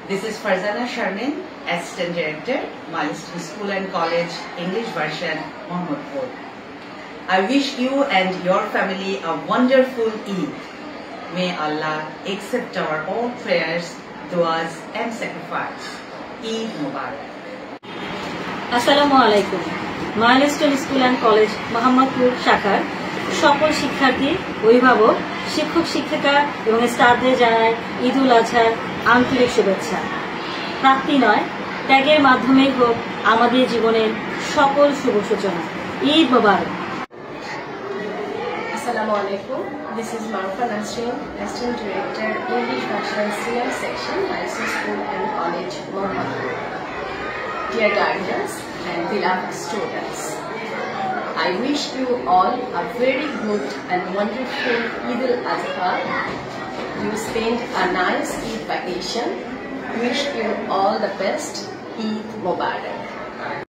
This is Farzana Sharmin, Assistant Director, Milestone School and College, English version, Mohammadpur. I wish you and your family a wonderful Eid. May Allah accept our all prayers, duas and sacrifice. Eid Mubarak. আসসালামু আলাইকুম। Milestone school and college Mohammadpur শাখার সকল শিক্ষার্থী, অভিভাবক, শিক্ষক শিক্ষিকা এবং স্টাফদের জানাই ঈদ উল আজহার আন্তরিক শুভেচ্ছা। প্রাপ্তি নয়, ত্যাগের মাধ্যমেই হোক আমাদের জীবনের সকল শুভ সূচনা। ঈদ মোবারক। Assalamu alaikum. This is Marufa Nasrin, Assistant Director, English Version Senior Section, Milestone School and College, Mohammadpur. Dear guardians and beloved students, I wish you all a very good and wonderful Eid al-Adha. You spend a nice Eid vacation. Wish you all the best. Eid Mubarak.